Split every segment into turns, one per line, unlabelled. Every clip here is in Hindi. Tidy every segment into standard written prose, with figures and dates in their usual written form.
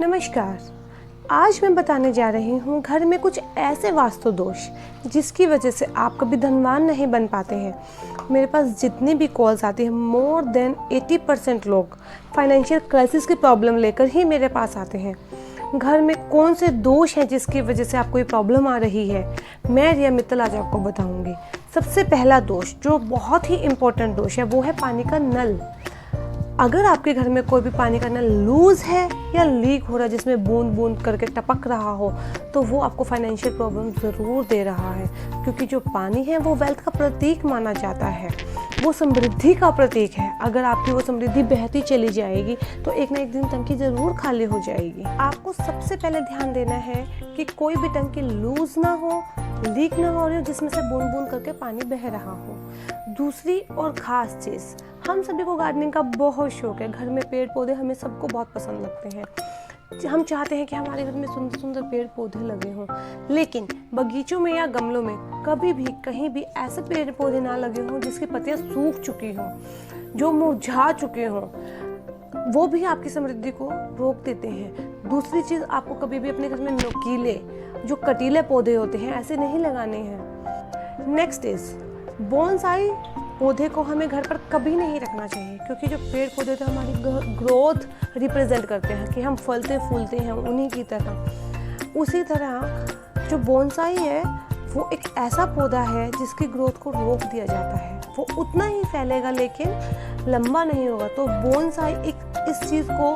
नमस्कार। आज मैं बताने जा रही हूँ घर में कुछ ऐसे वास्तु दोष जिसकी वजह से आप कभी धनवान नहीं बन पाते हैं। मेरे पास जितनी भी कॉल्स आती हैं, मोर देन 80% लोग फाइनेंशियल क्राइसिस की प्रॉब्लम लेकर ही मेरे पास आते हैं। घर में कौन से दोष हैं जिसकी वजह से आपको ये प्रॉब्लम आ रही है, मैं रिया मित्तल आज आपको बताऊंगी। सबसे पहला दोष जो बहुत ही इम्पोर्टेंट दोष है वो है पानी का नल। अगर आपके घर में कोई भी पानी का नल लूज़ है या लीक हो रहा है जिसमें बूंद बूंद करके टपक रहा हो, तो वो आपको फाइनेंशियल प्रॉब्लम ज़रूर दे रहा है, क्योंकि जो पानी है वो वेल्थ का प्रतीक माना जाता है, वो समृद्धि का प्रतीक है। अगर आपकी वो समृद्धि बहती चली जाएगी तो एक ना एक दिन टंकी ज़रूर खाली हो जाएगी। आपको सबसे पहले ध्यान देना है कि कोई भी टंकी लूज़ ना हो, लीक ना हो रही हो, जिसमें से बूंद बूंद करके पानी बह रहा हो। दूसरी और ख़ास चीज़, हम सभी को गार्डनिंग का बहुत शौक है। घर में पेड़ पौधे हमें सबको बहुत पसंद लगते हैं। हम चाहते हैं कि हमारे घर में सुंदर सुंदर पेड़ पौधे लगे हों, लेकिन बगीचों में या गमलों में कभी भी कहीं भी ऐसे पेड़ पौधे ना लगे हों जिसकी पत्तियां सूख चुकी हों, जो मुरझा चुके हों। वो भी आपकी समृद्धि को रोक देते हैं। दूसरी चीज़, आपको कभी भी अपने घर में नुकीले जो कटीले पौधे होते हैं ऐसे नहीं लगाने हैं। Next is bonsai. पौधे को हमें घर पर कभी नहीं रखना चाहिए, क्योंकि जो पेड़ पौधे तो हमारी ग्रोथ रिप्रेजेंट करते हैं कि हम फलते फूलते हैं उन्हीं की तरह। उसी तरह जो बोनसाई है वो एक ऐसा पौधा है जिसकी ग्रोथ को रोक दिया जाता है। वो उतना ही फैलेगा लेकिन लंबा नहीं होगा। तो बोनसाई एक इस चीज़ को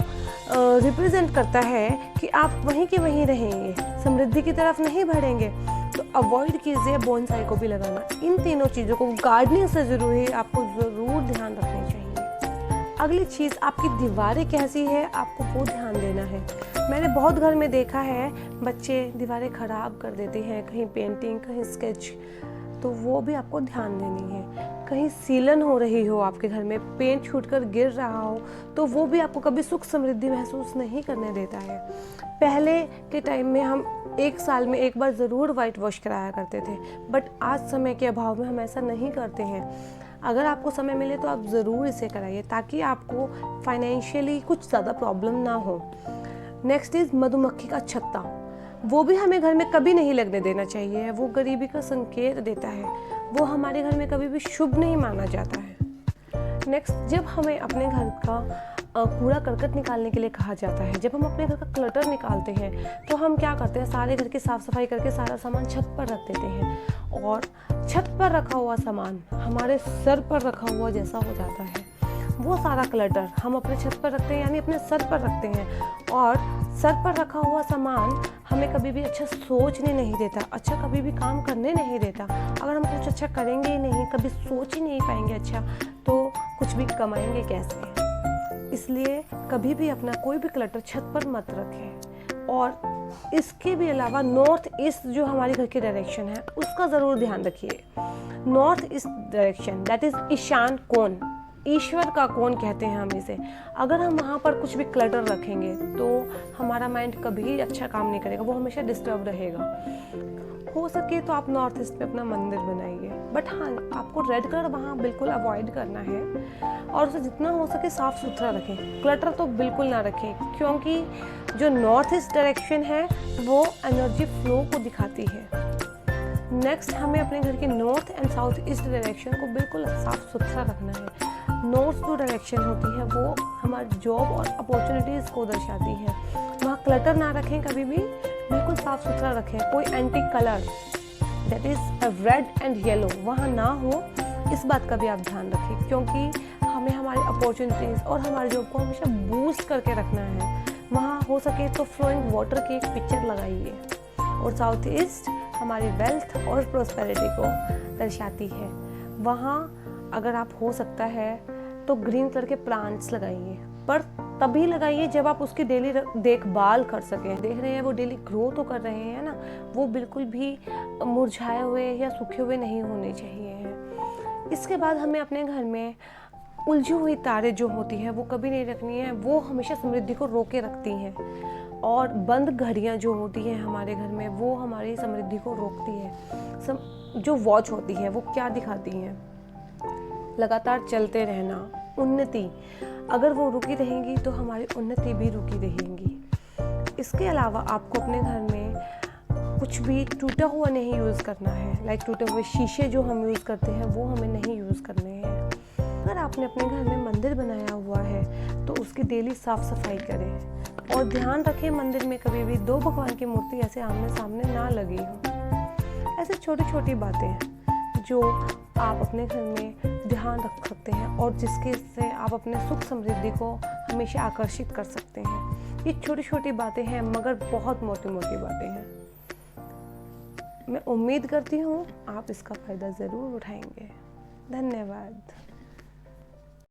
रिप्रेजेंट करता है कि आप वहीं के वहीं रहेंगे, समृद्धि की तरफ नहीं बढ़ेंगे। तो अवॉइड कीजिए बोनसाई को भी लगाना। इन तीनों चीज़ों को गार्डनिंग से ज़रूरी आपको ज़रूर ध्यान रखनी चाहिए। अगली चीज़, आपकी दीवारें कैसी है आपको वो ध्यान देना है। मैंने बहुत घर में देखा है बच्चे दीवारें ख़राब कर देते हैं, कहीं पेंटिंग कहीं स्केच, तो वो भी आपको ध्यान देनी है। कहीं सीलन हो रही हो आपके घर में, पेंट छूटकर गिर रहा हो, तो वो भी आपको कभी सुख समृद्धि महसूस नहीं करने देता है। पहले के टाइम में हम एक साल में एक बार ज़रूर वाइट वॉश कराया करते थे, बट आज समय के अभाव में हम ऐसा नहीं करते हैं। अगर आपको समय मिले तो आप ज़रूर इसे कराइए ताकि आपको फाइनेंशियली कुछ ज़्यादा प्रॉब्लम ना हो। नेक्स्ट इज़ मधुमक्खी का छत्ता। वो भी हमें घर में कभी नहीं लगने देना चाहिए। वो गरीबी का संकेत देता है, वो हमारे घर में कभी भी शुभ नहीं माना जाता है। नेक्स्ट, जब हमें अपने घर का कूड़ा करकट निकालने के लिए कहा जाता है, जब हम अपने घर का क्लटर निकालते हैं तो हम क्या करते हैं, सारे घर की साफ़ सफाई करके सारा सामान छत पर रख देते हैं, और छत पर रखा हुआ सामान हमारे सर पर रखा हुआ जैसा हो जाता है। वो सारा क्लटर हम अपने छत पर रखते हैं, यानी अपने सर पर रखते हैं, और सर पर रखा हुआ सामान हमें कभी भी अच्छा सोचने नहीं देता, अच्छा कभी भी काम करने नहीं देता। अगर हम कुछ अच्छा करेंगे ही नहीं, कभी सोच ही नहीं पाएंगे अच्छा, तो कुछ भी कमाएंगे कैसे। इसलिए कभी भी अपना कोई भी क्लटर छत पर मत रखें। और इसके भी अलावा नॉर्थ ईस्ट जो हमारे घर की डायरेक्शन है उसका ज़रूर ध्यान रखिए। North east direction, that is ईशान कोण, ईश्वर का कोण कहते हैं हम इसे। अगर हम वहाँ पर कुछ भी क्लटर रखेंगे तो हमारा माइंड कभी अच्छा काम नहीं करेगा, वो हमेशा डिस्टर्ब रहेगा। हो सके तो आप नॉर्थ ईस्ट में अपना मंदिर बनाइए, बट हाँ, आपको रेड कलर वहाँ बिल्कुल अवॉइड करना है, और उसे जितना हो सके साफ़ सुथरा रखें। क्लटर तो बिल्कुल ना रखें, क्योंकि जो नॉर्थ ईस्ट डायरेक्शन है वो एनर्जी फ्लो को दिखाती है। नेक्स्ट, हमें अपने घर की north and south east direction को बिल्कुल साफ़ सुथरा रखना है। नॉर्थ जो डायरेक्शन होती है वो हमारी जॉब और अपॉर्चुनिटीज़ को दर्शाती है। वहाँ क्लटर ना रखें, कभी भी बिल्कुल साफ़ सुथरा रखें। कोई anti colour, that is red and yellow, वहाँ ना हो, इस बात का भी आप ध्यान रखें, क्योंकि हमें हमारी अपॉर्चुनिटीज़ और हमारी जॉब को हमेशा बूस्ट करके रखना है। वहाँ हो सके तो फ्लोइंग वाटर की एक पिक्चर लगाइए। और साउथ ईस्ट हमारी वेल्थ और प्रोस्पेरिटी को दर्शाती है। वहाँ अगर आप हो सकता है तो ग्रीन कलर के प्लांट्स लगाइए, पर तभी लगाइए जब आप उसकी डेली देखभाल कर सकें। देख रहे हैं वो डेली ग्रो तो कर रहे हैं ना, वो बिल्कुल भी मुरझाए हुए या सूखे हुए नहीं होने चाहिए हैं। इसके बाद हमें अपने घर में उलझी हुई तारें जो होती हैं वो कभी नहीं रखनी है, वो हमेशा समृद्धि को रोके रखती हैं। और बंद घड़ियाँ जो होती हैं हमारे घर में वो हमारी समृद्धि को रोकती है। जो वॉच होती है वो क्या दिखाती हैं, लगातार चलते रहना, उन्नति। अगर वो रुकी रहेंगी तो हमारी उन्नति भी रुकी रहेंगी। इसके अलावा आपको अपने घर में कुछ भी टूटा हुआ नहीं यूज़ करना है। लाइक टूटे हुए शीशे जो हम यूज़ करते हैं वो हमें नहीं यूज़ करने हैं। अगर आपने अपने घर में मंदिर बनाया हुआ है तो उसकी डेली साफ़ सफाई करें और ध्यान रखें मंदिर में कभी भी 2 भगवान की मूर्ति ऐसे आमने सामने ना लगी हो। ऐसे छोटी छोटी बातें हैं जो आप अपने घर में ध्यान रख सकते हैं और जिसके से आप अपने सुख समृद्धि को हमेशा आकर्षित कर सकते हैं। ये छोटी छोटी बातें हैं मगर बहुत मोटी मोटी बातें हैं। मैं उम्मीद करती हूँ आप इसका फ़ायदा ज़रूर उठाएंगे। धन्यवाद।